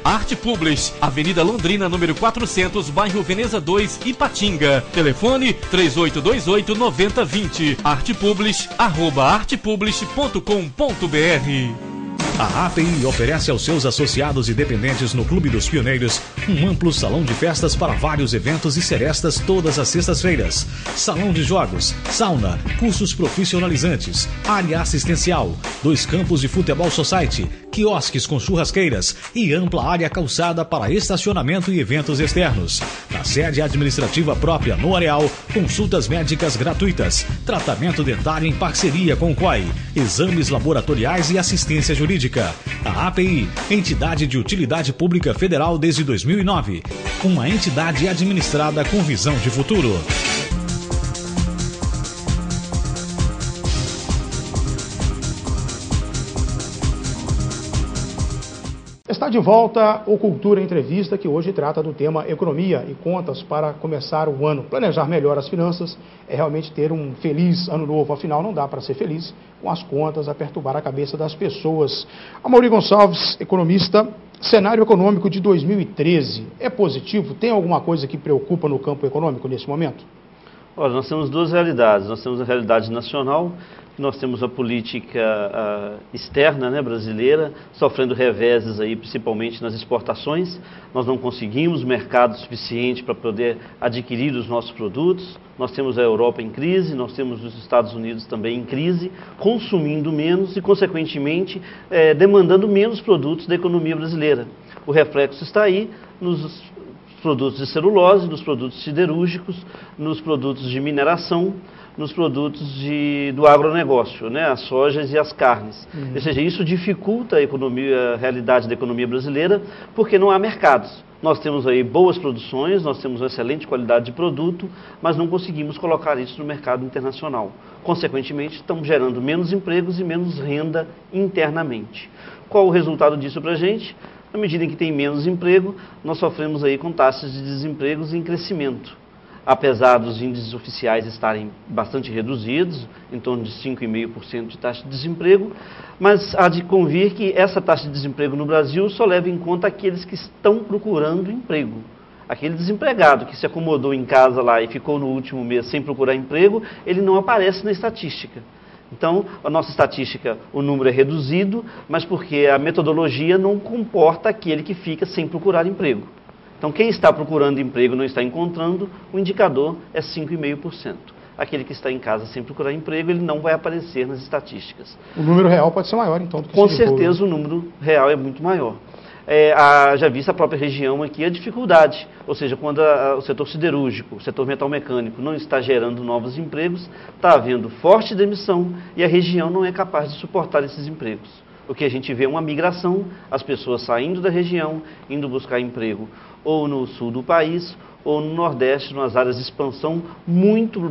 Arte Publish, Avenida Londrina, número 400, bairro Veneza 2, Ipatinga. Telefone 3828-9020. artepublish@artepublish.com.br. A API oferece aos seus associados e dependentes no Clube dos Pioneiros um amplo salão de festas para vários eventos e serestas todas as sextas-feiras. Salão de jogos, sauna, cursos profissionalizantes, área assistencial, 2 campos de futebol society, quiosques com churrasqueiras e ampla área calçada para estacionamento e eventos externos. Na sede administrativa própria no Areal, consultas médicas gratuitas, tratamento dentário em parceria com o COI, exames laboratoriais e assistência jurídica. A API, Entidade de Utilidade Pública Federal desde 2009, uma entidade administrada com visão de futuro. Está de volta o Cultura Entrevista, que hoje trata do tema economia e contas para começar o ano. Planejar melhor as finanças é realmente ter um feliz ano novo. Afinal, não dá para ser feliz com as contas a perturbar a cabeça das pessoas. Amaury Gonçalves, economista, cenário econômico de 2013 é positivo? Tem alguma coisa que preocupa no campo econômico nesse momento? Olha, nós temos duas realidades. Nós temos a realidade nacional, nós temos a política externa, né, brasileira, sofrendo reveses aí, principalmente nas exportações. Nós não conseguimos mercado suficiente para poder adquirir os nossos produtos. Nós temos a Europa em crise, nós temos os Estados Unidos também em crise, consumindo menos e, consequentemente, demandando menos produtos da economia brasileira. O reflexo está aí nos produtos de celulose, nos produtos siderúrgicos, nos produtos de mineração, nos produtos do agronegócio, né, as sojas e as carnes. Ou seja, isso dificulta a realidade da economia brasileira, porque não há mercados. Nós temos aí boas produções, nós temos uma excelente qualidade de produto, mas não conseguimos colocar isso no mercado internacional. Consequentemente, estamos gerando menos empregos e menos renda internamente. Qual o resultado disso para a gente? Na medida em que tem menos emprego, nós sofremos aí com taxas de desemprego em crescimento. Apesar dos índices oficiais estarem bastante reduzidos, em torno de 5,5% de taxa de desemprego, mas há de convir que essa taxa de desemprego no Brasil só leva em conta aqueles que estão procurando emprego. Aquele desempregado que se acomodou em casa lá e ficou no último mês sem procurar emprego, ele não aparece na estatística. Então, a nossa estatística, o número é reduzido, mas porque a metodologia não comporta aquele que fica sem procurar emprego. Então, quem está procurando emprego e não está encontrando, o indicador é 5,5%. Aquele que está em casa sem procurar emprego, ele não vai aparecer nas estatísticas. O número real pode ser maior, então, do que com certeza, o número real é muito maior. Já vista a própria região aqui a dificuldade, ou seja, quando o setor siderúrgico, o setor metalmecânico não está gerando novos empregos, está havendo forte demissão e a região não é capaz de suportar esses empregos. O que a gente vê é uma migração, as pessoas saindo da região, indo buscar emprego ou no sul do país ou no Nordeste, nas áreas de expansão muito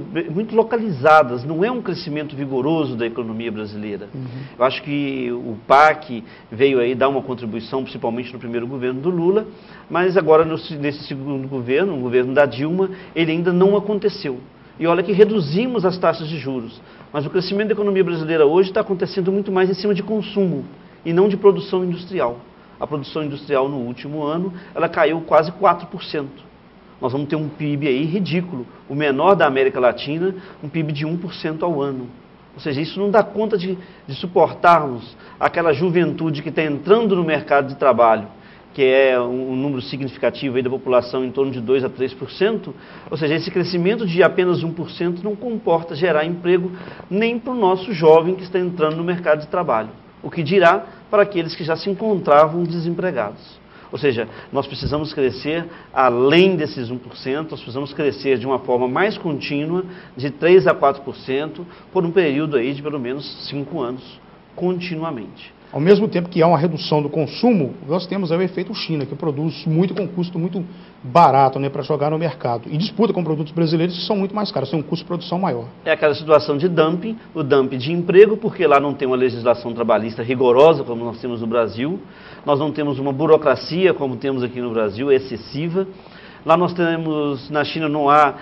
localizadas. Não é um crescimento vigoroso da economia brasileira. Eu acho que o PAC veio aí dar uma contribuição, principalmente no primeiro governo do Lula, mas agora nesse segundo governo, o governo da Dilma, ele ainda não aconteceu. E olha que reduzimos as taxas de juros, mas o crescimento da economia brasileira hoje está acontecendo muito mais em cima de consumo e não de produção industrial. A produção industrial no último ano, ela caiu quase 4%. Nós vamos ter um PIB aí ridículo, o menor da América Latina, um PIB de 1% ao ano. Ou seja, isso não dá conta de suportarmos aquela juventude que está entrando no mercado de trabalho, que é um número significativo aí da população, em torno de 2% a 3%, ou seja, esse crescimento de apenas 1% não comporta gerar emprego nem para o nosso jovem que está entrando no mercado de trabalho, o que dirá para aqueles que já se encontravam desempregados. Ou seja, nós precisamos crescer além desses 1%, nós precisamos crescer de uma forma mais contínua, de 3% a 4%, por um período aí de pelo menos 5 anos, continuamente. Ao mesmo tempo que há uma redução do consumo, nós temos aí o efeito China, que produz muito com custo muito barato, né, para jogar no mercado. E disputa com produtos brasileiros que são muito mais caros, tem um custo de produção maior. É aquela situação de dumping, o dumping de emprego, porque lá não tem uma legislação trabalhista rigorosa, como nós temos no Brasil. Nós não temos uma burocracia, como temos aqui no Brasil, excessiva. Lá nós temos, na China não há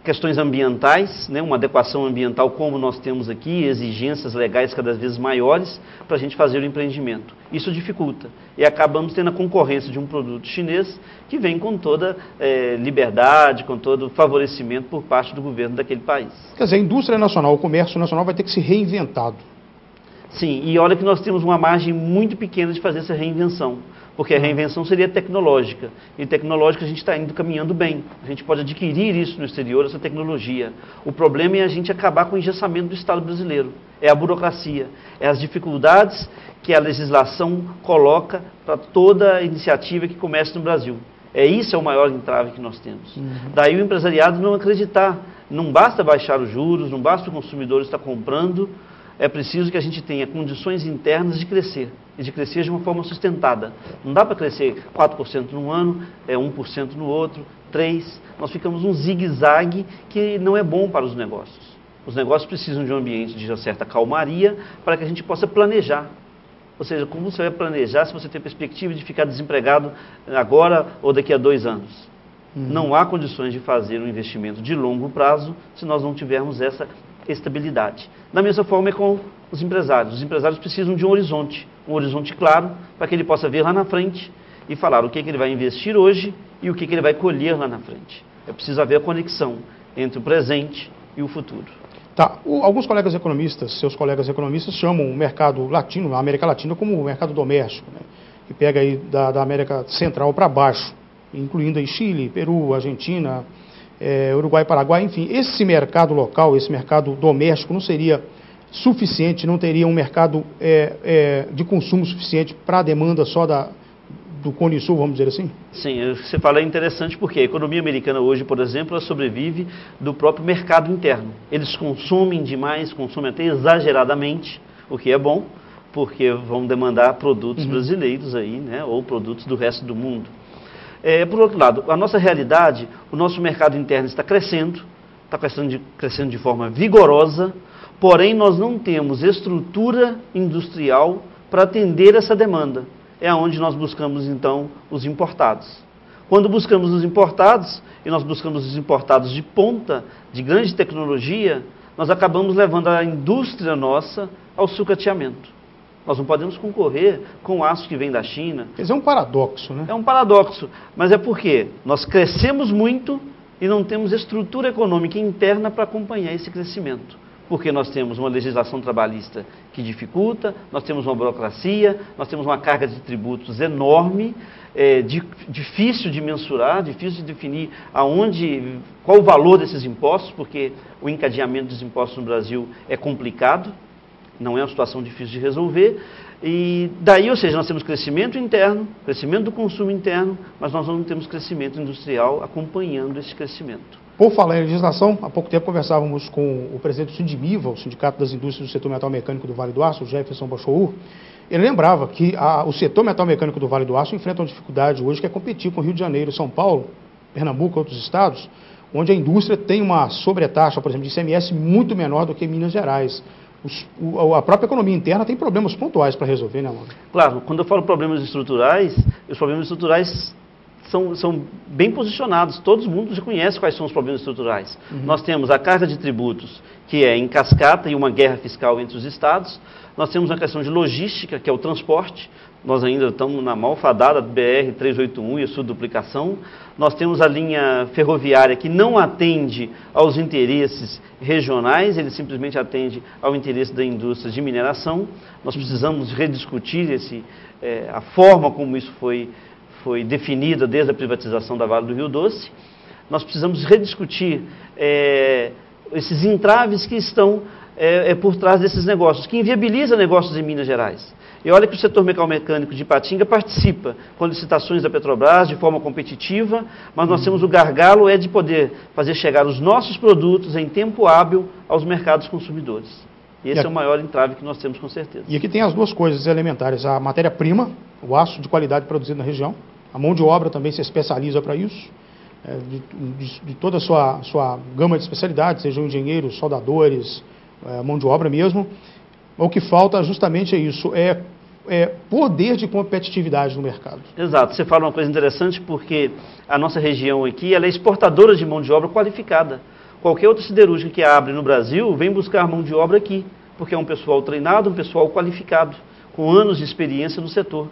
questões ambientais, né, uma adequação ambiental como nós temos aqui, exigências legais cada vez maiores para a gente fazer o empreendimento. Isso dificulta. E acabamos tendo a concorrência de um produto chinês que vem com toda liberdade, com todo favorecimento por parte do governo daquele país. Quer dizer, a indústria nacional, o comércio nacional vai ter que se reinventar. Sim, e olha que nós temos uma margem muito pequena de fazer essa reinvenção, porque a reinvenção seria tecnológica, e tecnológica a gente está indo caminhando bem, a gente pode adquirir isso no exterior, essa tecnologia. O problema é a gente acabar com o engessamento do Estado brasileiro, é a burocracia, é as dificuldades que a legislação coloca para toda iniciativa que começa no Brasil. Isso é o maior entrave que nós temos. Daí o empresariado não acreditar, não basta baixar os juros, não basta o consumidor estar comprando, é preciso que a gente tenha condições internas de crescer, e de crescer de uma forma sustentada. Não dá para crescer 4% num ano, 1% no outro, 3%. Nós ficamos um zigue-zague que não é bom para os negócios. Os negócios precisam de um ambiente de uma certa calmaria para que a gente possa planejar. Ou seja, como você vai planejar se você tem perspectiva de ficar desempregado agora ou daqui a 2 anos? Não há condições de fazer um investimento de longo prazo se nós não tivermos essa estabilidade. Da mesma forma é com os empresários. Os empresários precisam de um horizonte claro, para que ele possa ver lá na frente e falar o que ele vai investir hoje e o que ele vai colher lá na frente. É preciso haver a conexão entre o presente e o futuro. Tá. Alguns colegas economistas, seus colegas economistas, chamam o mercado latino, a América Latina, como o mercado doméstico, né? Que pega aí da América Central para baixo, incluindo aí Chile, Peru, Argentina, Uruguai, Paraguai, enfim. Esse mercado local, esse mercado doméstico não seria suficiente, não teria um mercado de consumo suficiente para a demanda só do Cone Sul, vamos dizer assim? Sim, você fala é interessante porque a economia americana hoje, por exemplo, ela sobrevive do próprio mercado interno. Eles consomem demais, consomem até exageradamente, o que é bom, porque vão demandar produtos brasileiros aí, né, ou produtos do resto do mundo. Por outro lado, a nossa realidade, o nosso mercado interno está crescendo de forma vigorosa, porém nós não temos estrutura industrial para atender essa demanda. É onde nós buscamos, então, os importados. Quando buscamos os importados, e nós buscamos os importados de ponta, de grande tecnologia, nós acabamos levando a indústria nossa ao sucateamento. Nós não podemos concorrer com o aço que vem da China. Isso é um paradoxo, né? É um paradoxo, mas é porque nós crescemos muito e não temos estrutura econômica interna para acompanhar esse crescimento. Porque nós temos uma legislação trabalhista que dificulta, nós temos uma burocracia, nós temos uma carga de tributos enorme, difícil de mensurar, difícil de definir qual o valor desses impostos, porque o encadeamento dos impostos no Brasil é complicado, não é uma situação difícil de resolver. E daí, ou seja, nós temos crescimento interno, crescimento do consumo interno, mas nós não temos crescimento industrial acompanhando esse crescimento. Por falar em legislação, há pouco tempo conversávamos com o presidente do Sindimiva, o Sindicato das Indústrias do Setor Metal Mecânico do Vale do Aço, o Jefferson Bachour. Ele lembrava que o setor metal mecânico do Vale do Aço enfrenta uma dificuldade hoje que é competir com Rio de Janeiro, São Paulo, Pernambuco e outros estados, onde a indústria tem uma sobretaxa, por exemplo, de ICMS muito menor do que em Minas Gerais. A própria economia interna tem problemas pontuais para resolver, né, Alonso? Claro, quando eu falo problemas estruturais, os problemas estruturais são bem posicionados, todo mundo já conhece quais são os problemas estruturais. Nós temos a carga de tributos, que é em cascata e uma guerra fiscal entre os estados. Nós temos a questão de logística, que é o transporte. Nós ainda estamos na malfadada BR-381 e a sua duplicação. Nós temos a linha ferroviária que não atende aos interesses regionais, ele simplesmente atende ao interesse da indústria de mineração. Nós precisamos rediscutir a forma como isso foi definida desde a privatização da Vale do Rio Doce. Nós precisamos rediscutir esses entraves que estão por trás desses negócios, que inviabilizam negócios em Minas Gerais. E olha que o setor mecânico de Ipatinga participa com licitações da Petrobras de forma competitiva, mas nós temos o gargalo de poder fazer chegar os nossos produtos em tempo hábil aos mercados consumidores. E esse é o maior entrave que nós temos com certeza. E aqui tem as duas coisas elementares, a matéria-prima, o aço de qualidade produzido na região, a mão de obra também se especializa para isso, de toda a sua gama de especialidades, sejam engenheiros, soldadores, mão de obra mesmo. O que falta justamente é isso, poder de competitividade no mercado. Exato, você fala uma coisa interessante porque a nossa região aqui ela é exportadora de mão de obra qualificada. Qualquer outra siderúrgica que abre no Brasil vem buscar mão de obra aqui, porque é um pessoal treinado, um pessoal qualificado, com anos de experiência no setor.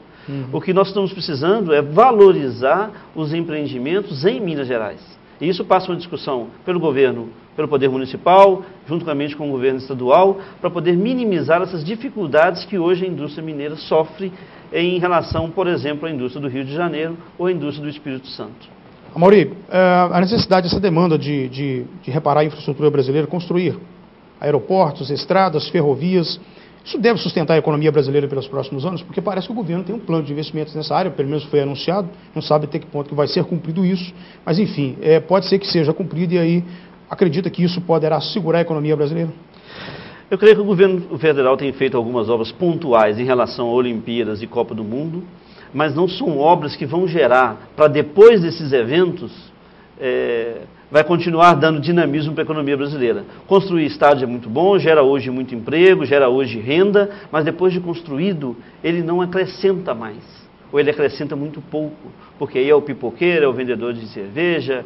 O que nós estamos precisando é valorizar os empreendimentos em Minas Gerais. E isso passa uma discussão pelo governo, pelo poder municipal, juntamente com o governo estadual, para poder minimizar essas dificuldades que hoje a indústria mineira sofre em relação, por exemplo, à indústria do Rio de Janeiro ou à indústria do Espírito Santo. Amaury, a necessidade, essa demanda de reparar a infraestrutura brasileira, construir aeroportos, estradas, ferrovias, isso deve sustentar a economia brasileira pelos próximos anos? Porque parece que o governo tem um plano de investimentos nessa área, pelo menos foi anunciado, não sabe até que ponto que vai ser cumprido isso, mas enfim, pode ser que seja cumprido e aí acredita que isso poderá segurar a economia brasileira? Eu creio que o governo federal tem feito algumas obras pontuais em relação a Olimpíadas e Copa do Mundo, mas não são obras que vão gerar, para depois desses eventos, vai continuar dando dinamismo para a economia brasileira. Construir estádio é muito bom, gera hoje muito emprego, gera hoje renda, mas depois de construído, ele não acrescenta mais, ou ele acrescenta muito pouco, porque aí é o pipoqueiro, é o vendedor de cerveja,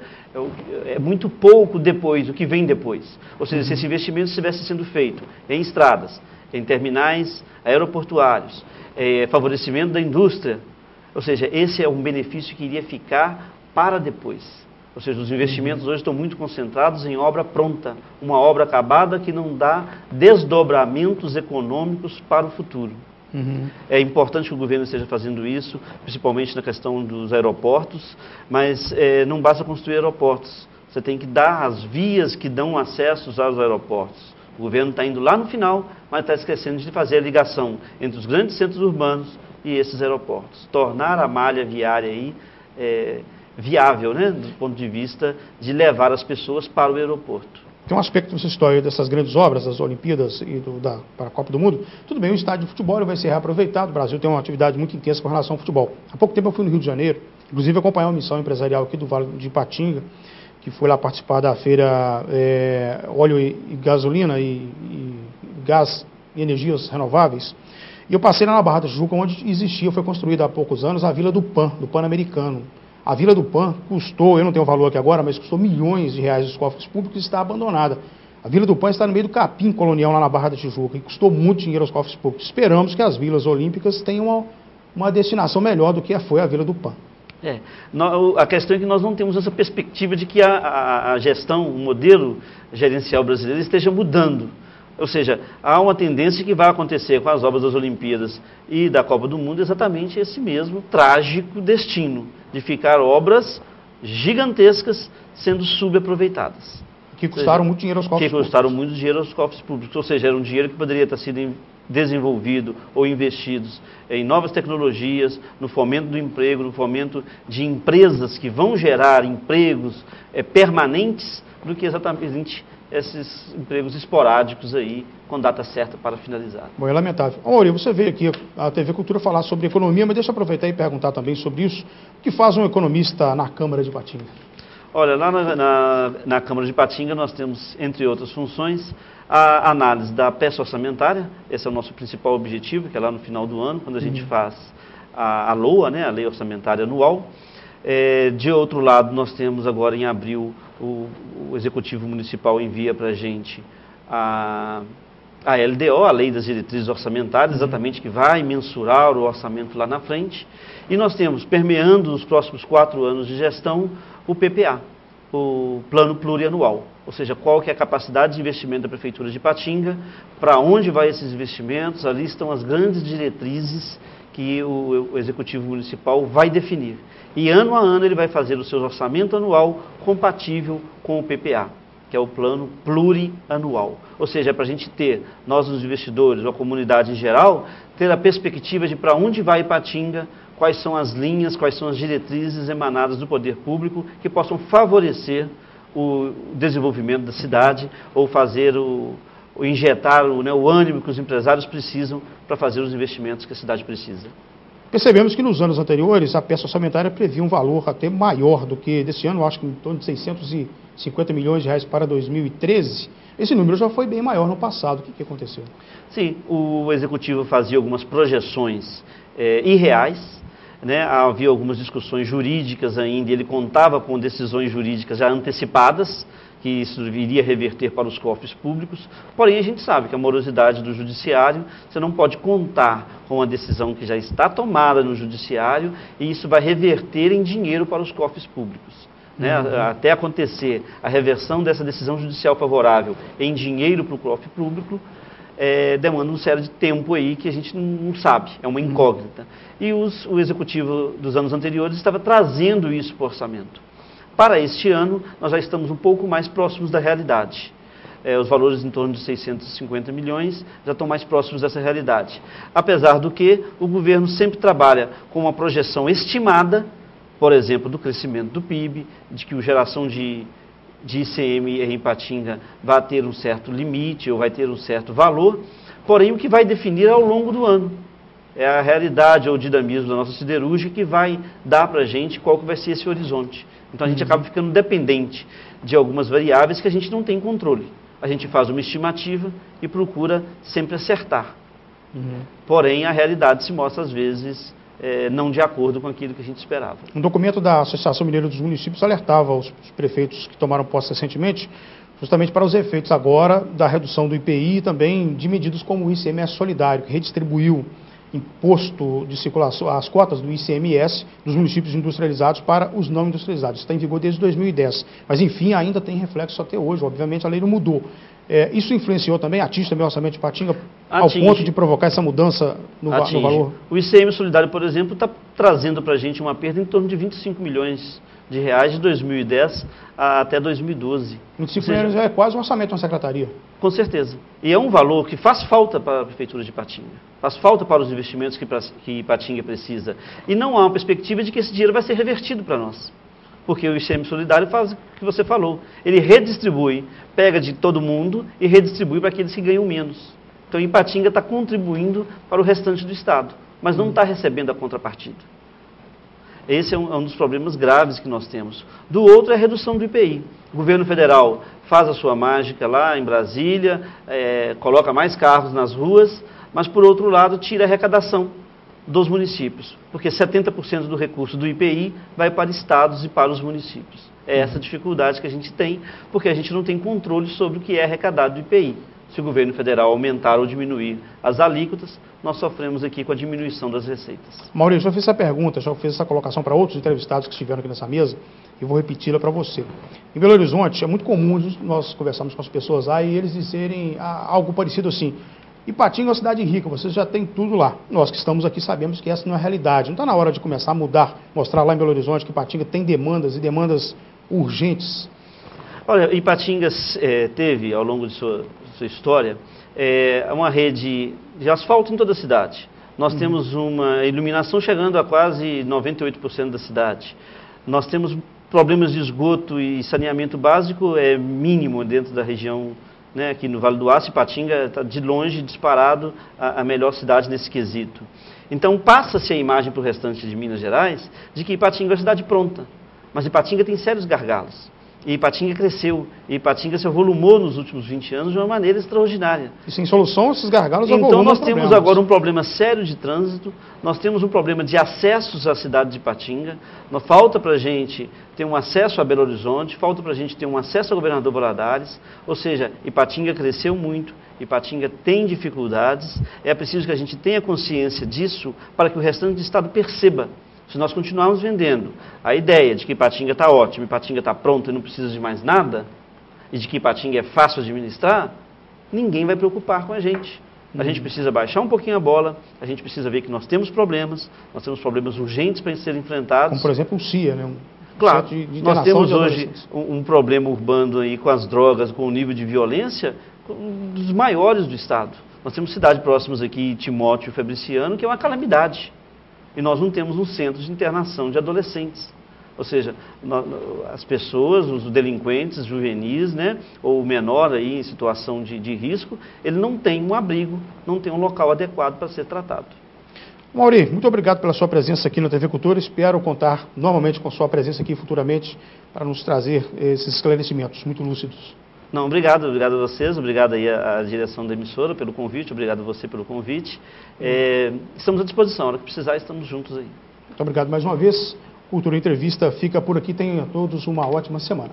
é muito pouco depois, o que vem depois. Ou seja, se esse investimento estivesse sendo feito em estradas, em terminais aeroportuários, favorecimento da indústria, ou seja, esse é um benefício que iria ficar para depois. Ou seja, os investimentos hoje estão muito concentrados em obra pronta, uma obra acabada que não dá desdobramentos econômicos para o futuro. É importante que o governo esteja fazendo isso, principalmente na questão dos aeroportos, mas não basta construir aeroportos, você tem que dar as vias que dão acesso aos aeroportos. O governo está indo lá no final, mas está esquecendo de fazer a ligação entre os grandes centros urbanos e esses aeroportos. Tornar a malha viária aí viável, né, do ponto de vista de levar as pessoas para o aeroporto. Tem um aspecto dessa história dessas grandes obras, das Olimpíadas e para a Copa do Mundo. Tudo bem, o estádio de futebol vai ser reaproveitado. O Brasil tem uma atividade muito intensa com relação ao futebol. Há pouco tempo eu fui no Rio de Janeiro, inclusive acompanhar uma missão empresarial aqui do Vale de Ipatinga, que foi lá participar da feira óleo e gasolina e gás e energias renováveis. E eu passei lá na Barra da Tijuca, onde existia, foi construída há poucos anos, a Vila do Pan-Americano. A Vila do Pan custou, eu não tenho o valor aqui agora, mas custou milhões de reais dos cofres públicos e está abandonada. A Vila do Pan está no meio do capim colonial lá na Barra da Tijuca e custou muito dinheiro aos cofres públicos. Esperamos que as vilas olímpicas tenham uma destinação melhor do que foi a Vila do Pan. A questão é que nós não temos essa perspectiva de que a gestão, o modelo gerencial brasileiro esteja mudando. Ou seja, há uma tendência que vai acontecer com as obras das Olimpíadas e da Copa do Mundo exatamente esse mesmo trágico destino, de ficar obras gigantescas sendo subaproveitadas. Que custaram muito dinheiro aos cofres públicos. Que custaram muito dinheiro aos cofres públicos, ou seja, era um dinheiro que poderia ter sido desenvolvido ou investidos em novas tecnologias, no fomento do emprego, no fomento de empresas que vão gerar empregos permanentes, do que exatamente esses empregos esporádicos aí, com data certa para finalizar. Bom, é lamentável. Amaury, você veio aqui a TV Cultura falar sobre economia, mas deixa eu aproveitar e perguntar também sobre isso. O que faz um economista na Câmara de Ipatinga? Olha, lá na Câmara de Ipatinga nós temos, entre outras funções, a análise da peça orçamentária. Esse é o nosso principal objetivo, que é lá no final do ano, quando a gente faz a LOA, né, a Lei Orçamentária Anual. De outro lado, nós temos agora em abril, o Executivo Municipal envia para a gente a LDO, a Lei das Diretrizes Orçamentárias, exatamente que vai mensurar o orçamento lá na frente. E nós temos, permeando os próximos 4 anos de gestão, o PPA, o Plano Plurianual. Ou seja, qual que é a capacidade de investimento da Prefeitura de Ipatinga, para onde vai esses investimentos, ali estão as grandes diretrizes que o Executivo Municipal vai definir. E ano a ano ele vai fazer o seu orçamento anual compatível com o PPA, que é o Plano Plurianual. Ou seja, é para a gente ter, nós os investidores, ou a comunidade em geral, ter a perspectiva de para onde vai Ipatinga, quais são as linhas, quais são as diretrizes emanadas do poder público que possam favorecer o desenvolvimento da cidade ou fazer injetar o ânimo que os empresários precisam para fazer os investimentos que a cidade precisa. Percebemos que nos anos anteriores a peça orçamentária previa um valor até maior do que desse ano, acho que em torno de 650 milhões de reais para 2013. Esse número já foi bem maior no passado. O que aconteceu? Sim, o Executivo fazia algumas projeções irreais, né? Havia algumas discussões jurídicas ainda, ele contava com decisões jurídicas já antecipadas, que isso iria reverter para os cofres públicos, porém a gente sabe que a morosidade do judiciário, você não pode contar com a decisão que já está tomada no judiciário e isso vai reverter em dinheiro para os cofres públicos. né, até acontecer a reversão dessa decisão judicial favorável em dinheiro para o cofre público, demanda um sério de tempo aí que a gente não sabe, é uma incógnita. E o executivo dos anos anteriores estava trazendo isso para o orçamento. Para este ano, nós já estamos um pouco mais próximos da realidade. Os valores em torno de 650 milhões já estão mais próximos dessa realidade. Apesar do que o governo sempre trabalha com uma projeção estimada, por exemplo, do crescimento do PIB, de que a geração de ICM em Ipatinga vai ter um certo limite ou vai ter um certo valor, porém o que vai definir ao longo do ano é a realidade ou o dinamismo da nossa siderúrgica que vai dar para a gente qual que vai ser esse horizonte. Então a gente acaba ficando dependente de algumas variáveis que a gente não tem controle. A gente faz uma estimativa e procura sempre acertar. Porém, a realidade se mostra, às vezes, não de acordo com aquilo que a gente esperava. Um documento da Associação Mineira dos Municípios alertava os prefeitos que tomaram posse recentemente, justamente para os efeitos agora da redução do IPI e também de medidas como o ICMS solidário, que redistribuiu imposto de circulação, as cotas do ICMS dos municípios industrializados para os não industrializados. Está em vigor desde 2010, mas enfim ainda tem reflexo até hoje, obviamente a lei não mudou. Isso influenciou também, atinge também o orçamento de Ipatinga ao ponto de provocar essa mudança no valor? O ICM solidário, por exemplo, está trazendo para a gente uma perda em torno de 25 milhões de reais de 2010 até 2012. 25 milhões é quase um orçamento de uma secretaria. Com certeza. E é um valor que faz falta para a Prefeitura de Ipatinga. Faz falta para os investimentos que Ipatinga precisa. E não há uma perspectiva de que esse dinheiro vai ser revertido para nós. Porque o ICM solidário faz o que você falou. Ele redistribui, pega de todo mundo e redistribui para aqueles que ganham menos. Então Ipatinga está contribuindo para o restante do Estado, mas não está recebendo a contrapartida. Esse é um dos problemas graves que nós temos. Do outro é a redução do IPI. O governo federal faz a sua mágica lá em Brasília, coloca mais carros nas ruas, mas por outro lado tira a arrecadação dos municípios, porque 70% do recurso do IPI vai para estados e para os municípios. É essa dificuldade que a gente tem, porque a gente não tem controle sobre o que é arrecadado do IPI. Se o governo federal aumentar ou diminuir as alíquotas, nós sofremos aqui com a diminuição das receitas. Maurício, já fiz essa pergunta, já fiz essa colocação para outros entrevistados que estiveram aqui nessa mesa, e vou repeti-la para você. Em Belo Horizonte, é muito comum nós conversarmos com as pessoas lá e eles dizerem algo parecido assim: Ipatinga é uma cidade rica, vocês já têm tudo lá. Nós que estamos aqui sabemos que essa não é a realidade. Não está na hora de começar a mudar, mostrar lá em Belo Horizonte que Ipatinga tem demandas e demandas urgentes? Olha, Ipatinga teve, ao longo de sua história, uma rede de asfalto em toda a cidade. Nós temos uma iluminação chegando a quase 98% da cidade. Nós temos problemas de esgoto e saneamento básico mínimo dentro da região, né, aqui no Vale do Aço. Ipatinga está de longe disparado a melhor cidade nesse quesito. Então passa-se a imagem para o restante de Minas Gerais de que Ipatinga é uma cidade pronta, mas Ipatinga tem sérios gargalos. E Ipatinga cresceu, e Ipatinga se avolumou nos últimos 20 anos de uma maneira extraordinária. E sem solução, esses gargalos Então nós temos agora um problema sério de trânsito, nós temos um problema de acessos à cidade de Ipatinga, falta para a gente ter um acesso a Belo Horizonte, falta para a gente ter um acesso ao governador Valadares, ou seja, Ipatinga cresceu muito, Ipatinga tem dificuldades, é preciso que a gente tenha consciência disso para que o restante do estado perceba. Se nós continuarmos vendendo a ideia de que Ipatinga está ótimo, Ipatinga está pronto e não precisa de mais nada, e de que Ipatinga é fácil de administrar, ninguém vai preocupar com a gente. A gente precisa baixar um pouquinho a bola, a gente precisa ver que nós temos problemas urgentes para serem enfrentados. Como, por exemplo, o CIA, né? Claro, nós temos hoje um problema urbano aí com as drogas, com o nível de violência dos maiores do Estado. Nós temos cidades próximas aqui, Timóteo e Fabriciano, que é uma calamidade. E nós não temos um centro de internação de adolescentes. Ou seja, as pessoas, os delinquentes juvenis, né, ou o menor aí em situação de risco, ele não tem um abrigo, não tem um local adequado para ser tratado. Mauri, muito obrigado pela sua presença aqui na TV Cultura. Espero contar novamente com sua presença aqui futuramente para nos trazer esses esclarecimentos muito lúcidos. Não, obrigado a vocês, obrigado aí à direção da emissora pelo convite, obrigado a você pelo convite. Estamos à disposição, a hora que precisar, estamos juntos aí. Muito obrigado mais uma vez. Cultura Entrevista fica por aqui, tenham a todos uma ótima semana.